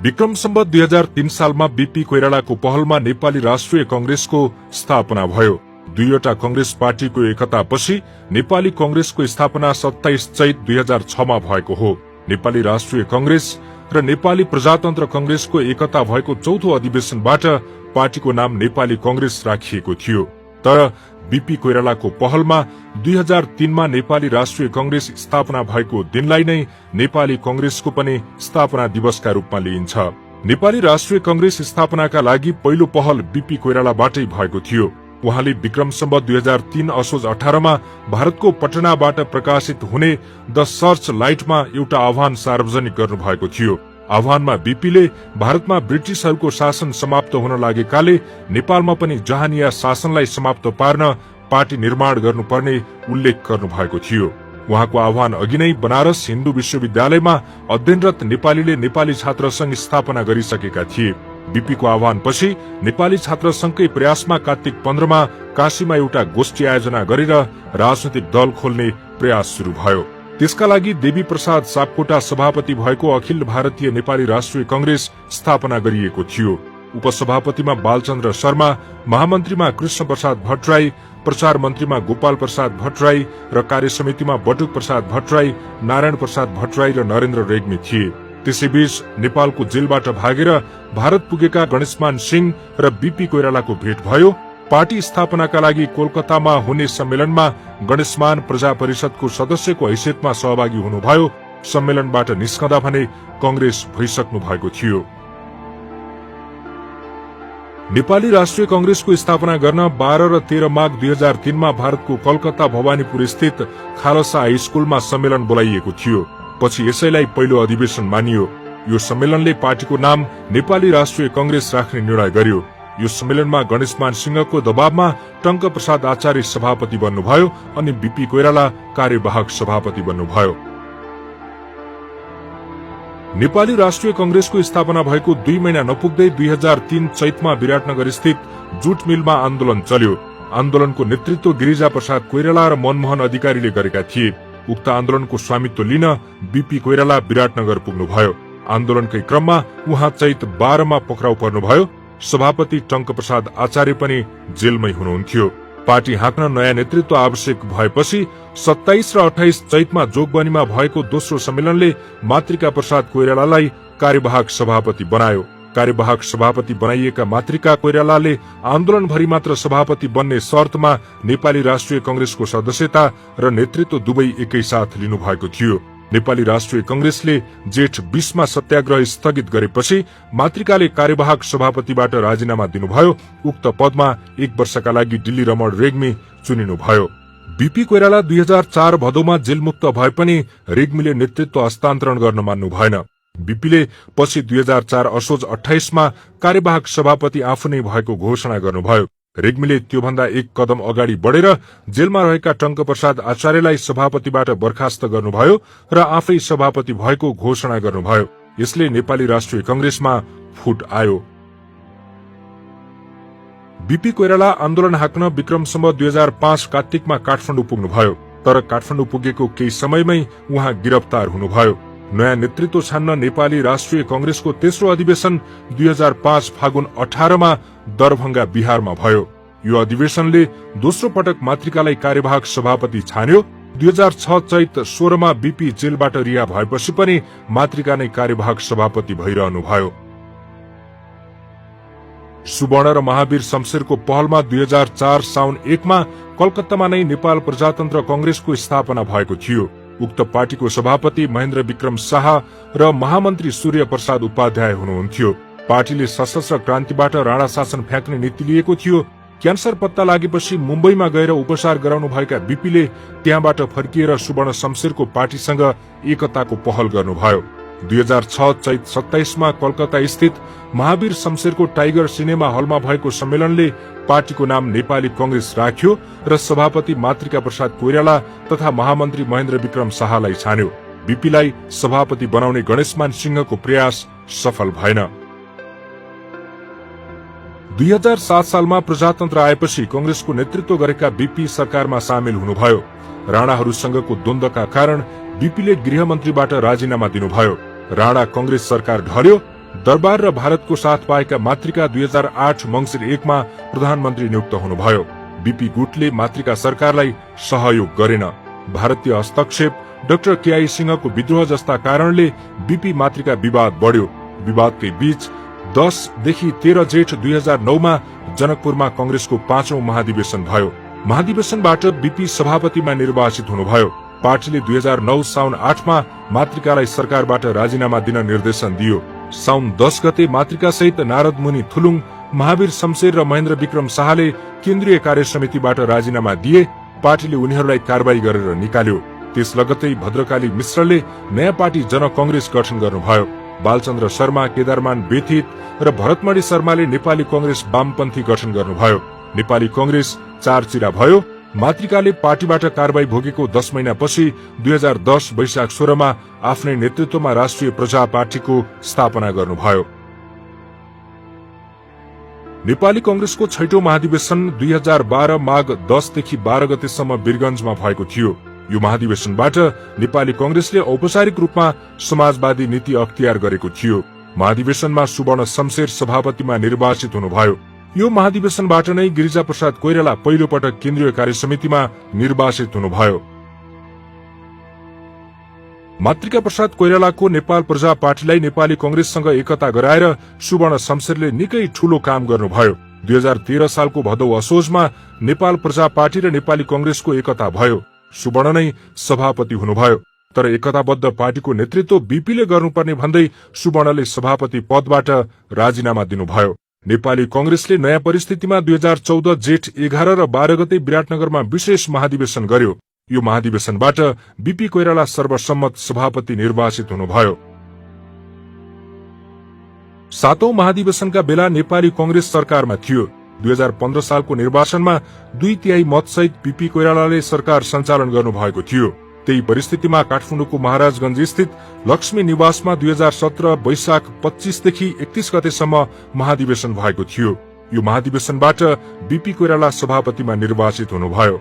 विक्रम सम्वत 2003 सालमा बीपी कोइरालाको पहलमा नेपाली राष्ट्रिय कंग्रेसको स्थापना भयो। दुईवटा कंग्रेस पार्टीको एकतापछि नेपाली कंग्रेसको स्थापना 27 चैत 2006 मा भएको हो। नेपाली राष्ट्रिय कंग्रेस र नेपाली प्रजातन्त्र कंग्रेसको एकता भएको चौथो अधिवेशनबाट पार्टीको नाम नेपाली कंग्रेस राखिएको थियो। तर बीपी कोइरालाको पहलमा 2003 मा नेपाली राष्ट्रिय कंग्रेस स्थापना भएको दिनलाई नै नेपाली कंग्रेसको पनि स्थापना दिवसका रूपमा लिइन्छ। नेपाली राष्ट्रिय कंग्रेस स्थापनाका लागि पहिलो पहल बीपी कोइरालाबाटै भएको थियो। उहाँले विक्रम सम्वत 2003 असोज 18 मा भारतको पटनाबाट प्रकाशित हुने द सर्च लाइटमा एउटा आह्वान सार्वजनिक गर्नु भएको थियो। आह्वानमा बीपीले भारतमा ब्रिटिशहरूको शासन समाप्त हुन लागेकाले नेपालमा पनि जहानिया शासनलाई समाप्त पार्न पार्टी निर्माण गर्नुपर्ने उल्लेख गर्नु भएको थियो। उहाँको आह्वान अघि नै बनारस हिन्दू विश्वविद्यालयमा अध्ययनरत नेपालीले नेपाली छात्र संघ स्थापना गरिसकेका थिए। बीपी को आह्वान पछि नेपाली छात्र संघकै प्रयासमा कार्तिक 15 मा काशीमा एउटा गोष्ठी आयोजना गरेर राजनैतिक दल खोल्ने प्रयास शुरू भयो। त्यसका लागि देवी प्रसाद सापकोटा सभापति भएको अखिल भारतीय नेपाली राष्ट्रिय कंग्रेस स्थापना गरिएको थियो। उपसभापतिमा बालचन्द्र शर्मा, महामन्त्रीमा कृष्ण प्रसाद भट्टराई, प्रचार मन्त्रीमा गोपाल प्रसाद भट्टराई र कार्यसमितिमा बटुक प्रसाद भट्टराई, नारायण प्रसाद भट्टराई र नरेन्द्र रेग्मी थिए। त्यसैबीच नेपालको जेलबाट भागेर भारत पुगेका गणेशमान सिंह र बीपी कोइरालाको भेट भयो। पार्टी स्थापनाका लागि कोलकातामा हुने सम्मेलनमा गणेशमान प्रजा परिषदको सदस्यको हैसियतमा सहभागी हुनुभयो। सम्मेलनबाट निस्कँदा भने कंग्रेस भइसक्नु भएको थियो। नेपाली राष्ट्रिय कंग्रेसको स्थापना गर्न 12 र 13 माघ 2003 मा भारतको कलकत्ता भवानीपुर स्थित खालसा हाई स्कुलमा सम्मेलन बोलाइएको थियो। पछि यसैलाई पहिलो अधिवेशन मानियो। यो सम्मेलनले पार्टीको नाम नेपाली राष्ट्रिय कंग्रेस राख्ने निर्णय गर्यो। यो सम्मेलनमा गणेशमान सिंहको दबावमा टंक प्रसाद आचार्य सभापति बन्नुभयो अनि बीपी कोइराला कार्यवाहक सभापति बन्नुभयो। नेपाली राष्ट्रिय कंग्रेसको स्थापना भएको 2 महिना नपुग्दै 2003 चैतमा विराटनगर स्थित जुट मिलमा आन्दोलन चल्यो। आन्दोलनको नेतृत्व गिरिजा प्रसाद कोइराला र मनमोहन अधिकारीले गरेका थिए। उक्त आन्दोलनको स्वामित्व लिन बीपी कोइराला विराटनगर पुग्नुभयो। आन्दोलनकै क्रममा उहाँ चैत 12 मा पक्राउ पर्नुभयो। सभापति टंक प्रसाद आचार्य पनि जेलमै हुनुहुन्थ्यो। पार्टी हाँक्न नयाँ नेतृत्व आवश्यक भएपछि 27 र 28 चैतमा जोगबनीमा भएको दोस्रो सम्मेलनले मातृका प्रसाद कोइरालालाई कार्यवाहक सभापति बनायो। कार्यवाहक सभापति बनाइएका मातृका कोइरालाले आन्दोलनभरि मात्र सभापति बन्ने शर्तमा नेपाली राष्ट्रिय कंग्रेसको सदस्यता र नेतृत्व दुवै एकैसाथ लिनुभएको थियो। नेपाली राष्ट्रिय कंग्रेसले जेठ 20 मा सत्याग्रह स्थगित गरेपछि मातृकाले कार्यवाहक सभापतिबाट राजीनामा दिनुभयो। उक्त पदमा 1 वर्षका लागि दिल्ली रमण रेग्मी चुनिनुभयो। बीपी कोइराला 2004 भदौमा जेलमुक्त भए पनि रेग्मीले नेतृत्व हस्तान्तरण गर्न मान्नु भएन। बीपीले पछि 2004 असोज 28 मा कार्यवाहक सभापति आफू नै भएको घोषणा गर्नुभयो। रेग्मीले त्योभन्दा 1 कदम अगाडि बढेर जेलमा रहेका टंक प्रसाद आचार्यलाई सभापतिबाट बर्खास्त गर्नुभयो र आफै सभापति भएको घोषणा गर्नुभयो। यसले नेपाली राष्ट्रिय कंग्रेसमा फुट आयो। बीपी कोइराला आन्दोलन हाक्न विक्रम सम्वत 2005 कार्तिकमा काठमाडौँ पुग्नुभयो। तर काठमाडौँ पुगेको केही समयमै उहाँ गिरफ्तार हुनुभयो। नयाँ नेतृत्व छान्न नेपाली राष्ट्रिय कंग्रेसको तेस्रो अधिवेशन 2005 फागुन 18 मा दरभंगा बिहारमा भयो। यो अधिवेशनले दोस्रो पटक मातृकालाई कार्यवाहक सभापति छान्यो। 2006 चैत 16 मा बीपी जेलबाट रिहा भएपछि पनि मातृका नै कार्यवाहक सभापति भइरहनुभयो। सुवर्ण र महावीर शमशेरको पहलमा 2004 साउन 1 मा कलकत्तामा नै नेपाल प्रजातन्त्र कंग्रेसको स्थापना भएको थियो। उक्त पार्टीको सभापति महेन्द्र विक्रम शाह र महामन्त्री सूर्य प्रसाद उपाध्याय हुनुहुन्थ्यो। पार्टीले सशस्त्र क्रान्तिबाट राणा शासन फ्याँक्ने नीति लिएको थियो। क्यान्सर पत्ता लागेपछि मुम्बईमा गएर उपचार गराउनु भएका बीपीले त्यहाँबाट फर्किएर सुवर्ण शमशेरको पार्टीसँग एकताको पहल गर्नुभयो। 2006 चैत 27 मा कलकत्ता स्थित महावीर शमशेरको टाइगर सिनेमा हलमा भएको सम्मेलनले पार्टीको नाम नेपाली कंग्रेस राख्यो र सभापति मातृका प्रसाद कोइराला तथा महामन्त्री महेन्द्र विक्रम शाहलाई छान्यो। बीपीलाई सभापति बनाउने गणेशमान सिंहको प्रयास सफल भएन। 2007 सालमा प्रजातन्त्र आएपछि कंग्रेसको नेतृत्व गरेका बीपी सरकारमा सामेल हुनुभयो। राणाहरूसँगको द्वन्द्वका कारण बीपीले गृहमन्त्रीबाट राजीनामा दिनुभयो। राणा कंग्रेस सरकार ढल्यो। दरबार र भारतको साथ पाएका मातृका 2008 मंसिर 1 मा प्रधानमन्त्री नियुक्त हुनुभयो। बीपी गुटले मातृका सरकारलाई सहयोग गरेन। भारतीय हस्तक्षेप, डाक्टर केआई सिंहको विद्रोह जस्ता कारणले बीपी मातृका विवाद बढ्यो। विवादकै बीच 10 देखि 13 जेठ 2009 मा जनकपुरमा कंग्रेसको 5औं महाधिवेशन भयो। महाधिवेशनबाट बीपी सभापतिमा निर्वाचित हुनुभयो। पार्टीले 2009 साउन 8 मा मातृकालाई सरकारबाट राजीनामा दिन निर्देशन दियो। साउन 10 गते मातृका सहित नारद मुनि थुलुङ, महावीर शमशेर र महेन्द्र विक्रम शाहले केन्द्रीय कार्य समितिबाट राजीनामा दिए। पार्टीले उनीहरूलाई कारबाही गरेर निकाल्यो। त्यस लगत्तै भद्रकाली मिश्रले नयाँ पार्टी जन कंग्रेस गठन गर्नुभयो। बालचन्द्र शर्मा, केदारमान बेथित र भरतमणि शर्माले नेपाली कंग्रेस वामपन्थी गठन गर्नुभयो। नेपाली कंग्रेस चारचिरा भयो। मातृकाले पार्टीबाट कारबाही भोगेको 10 महिनापछि 2010 वैशाख 16 मा आफ्नै नेतृत्वमा राष्ट्रिय प्रजा पार्टीको स्थापना गर्नुभयो। नेपाली कंग्रेसको 6औं महाधिवेशन 2012 माघ 10 देखि 12 गतेसम्म वीरगंजमा भएको थियो। यो महाधिवेशनबाट नेपाली कंग्रेसले औपचारिक रूपमा समाजवादी नीति अख्तियार गरेको थियो। महाधिवेशनमा सुवर्ण शमशेर सभापतिमा निर्वाचित हुनुभयो। यो महाधिवेशनबाट नै गिरिजाप्रसाद कोइराला पहिलो पटक केन्द्रीय कार्य समितिमा निर्वाचित हुनुभयो। मातृका प्रसाद कोइरालाको नेपाल प्रजा पार्टीलाई नेपाली कंग्रेससँग एकता गराएर सुवर्ण शमशेरले निकै ठूलो काम गर्नुभयो। 2013 सालको भदौ असोजमा नेपाल प्रजा पार्टी र नेपाली कंग्रेसको एकता भयो। सुवर्ण नै सभापति हुनुभयो। तर एकताबद्ध पार्टीको नेतृत्व बीपीले गर्नुपर्ने भन्दै सुवर्णले सभापति पदबाट राजीनामा दिनुभयो। नेपाली कंग्रेसले नयाँ परिस्थितिमा 2014 जेठ 11 र 12 गते विराटनगरमा विशेष महाधिवेशन गर्यो। यो महाधिवेशनबाट बीपी कोइराला सर्वसम्मत सभापति निर्वाचित हुनुभयो। 7औं महाधिवेशनका बेला नेपाली कंग्रेस सरकारमा थियो। 2015 सालको निर्वाचनमा 2/3 मतसहित बीपी कोइरालाले सरकार सञ्चालन गर्नुभएको थियो। त्यही परिस्थितिमा काठमाडौँको महाराजगंज स्थित लक्ष्मी निवासमा 2017 वैशाख 25 देखि 31 गतेसम्म महाधिवेशन भएको थियो। यो महाधिवेशनबाट बीपी कोइराला सभापतिमा निर्वाचित हुनुभयो।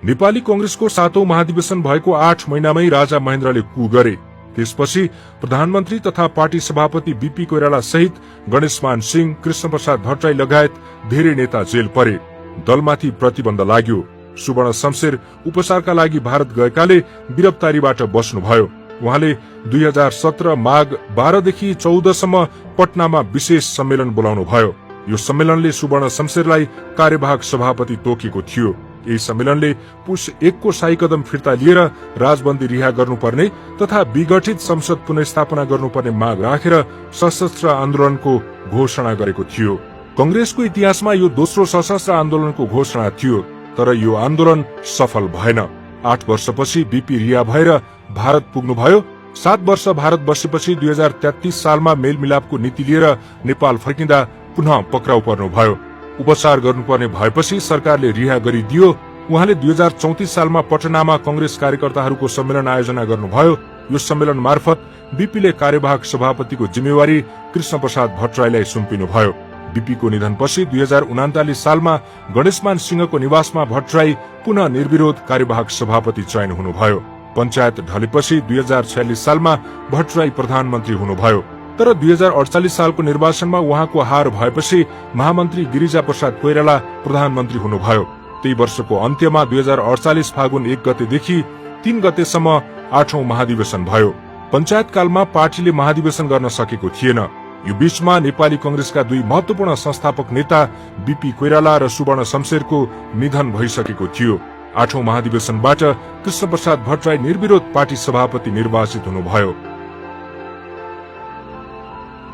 नेपाली कंग्रेसको 7औं महाधिवेशन भएको 8 महिनामै राजा महेन्द्रले कू गरे। त्यसपछि प्रधानमन्त्री तथा पार्टी सभापति बीपी कोइराला सहित गणेशमान सिंह, कृष्ण प्रसाद भट्टराई लगायत धेरै नेता जेल परे। दलमाथि प्रतिबन्ध लाग्यो। सुवर्ण शमशेर उपचारका लागि भारत गएकाले गिरफ्तारीबाट बस्नुभयो। उहाँले 2017 माघ 12 देखि 14 सम्म पटनामा विशेष सम्मेलन बोलाउनुभयो। यो सम्मेलनले सुवर्ण शमशेरलाई कार्यवाहक सभापति तोकेको थियो। यही सम्मेलनले पुष 1 को शाही कदम फिर्ता लिएर राजबन्दी रिहा गर्नुपर्ने तथा विघटित संसद पुनर्स्थापना गर्नुपर्ने माग राखेर सशस्त्र आन्दोलनको घोषणा गरेको थियो। कंग्रेसको इतिहासमा यो दोस्रो सशस्त्र आन्दोलनको घोषणा थियो। तर यो आन्दोलन सफल भएन। 8 वर्षपछि बीपी रिहा भएर भारत पुग्नुभयो। 7 वर्ष भारत बसेपछि 2033 सालमा मेलमिलापको नीति लिएर नेपाल फर्किँदा पुनः पक्राउ पर्नुभयो। उपचार गर्नुपर्ने भएपछि सरकारले रिहा गरिदियो। उहाँले 2034 सालमा पटनामा कंग्रेस कार्यकर्ताहरूको सम्मेलन आयोजना गर्नुभयो। यो सम्मेलन मार्फत बीपीले कार्यवाहक सभापतिको जिम्मेवारी कृष्ण प्रसाद भट्टराईलाई सुम्पिनुभयो। बीपीको निधनपछि 2039 सालमा गणेशमान सिंहको निवासमा भट्टराई पुनः निर्विरोध कार्यवाहक सभापति चयन हुनुभयो। पञ्चायत ढलेपछि 2046 सालमा भट्टराई प्रधानमन्त्री हुनुभयो। तर 2048 सालको निर्वाचनमा उहाँको हार भएपछि महामन्त्री गिरिजा प्रसाद कोइराला प्रधानमन्त्री हुनुभयो। त्यही वर्षको अन्त्यमा 2048 फागुन 1 गतेदेखि 3 गतेसम्म 8औं महाधिवेशन भयो। पञ्चायत कालमा पार्टीले महाधिवेशन गर्न सकेको थिएन। यो बीचमा नेपाली कंग्रेसका 2 महत्वपूर्ण संस्थापक नेता बीपी कोइराला र सुवर्ण शमशेरको निधन भइसकेको थियो। 8औं महाधिवेशनबाट कृष्ण प्रसाद भट्टराई निर्विरोध पार्टी सभापति निर्वाचित हुनुभयो।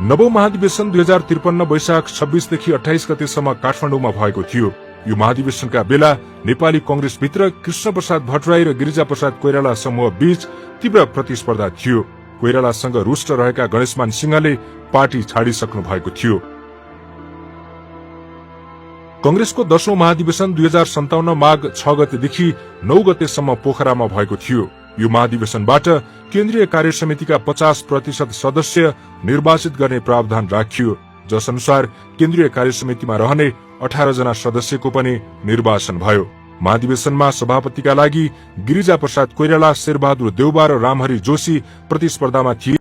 9औं महाधिवेशन 2053 वैशाख 26 देखि 28 गतेसम्म काठमाडौँमा भएको थियो। यो महाधिवेशनका बेला नेपाली कंग्रेस भित्र कृष्ण प्रसाद भट्टराई र गिरिजा प्रसाद कोइराला समूह बीच तीव्र प्रतिस्पर्धा थियो। कोइरालासँग रुष्ट रहेका गणेशमान सिंहले पार्टी छाडिसक्नु भएको थियो। कंग्रेसको 10औं महाधिवेशन 2057 माघ 6 गतेदेखि 9 गतेसम्म पोखरामा भएको थियो। यो महाधिवेशनबाट केन्द्रीय कार्य समितिका 50% सदस्य निर्वाचित गर्ने प्रावधान राखियो, जस अनुसार केन्द्रीय कार्य समितिमा रहने 18 जना सदस्यको पनि निर्वाचन भयो। महाधिवेशनमा सभापतिका लागि गिरिजा प्रसाद कोइराला, शेरबहादुर देउबा र रामहरि जोशी प्रतिस्पर्धामा थिए।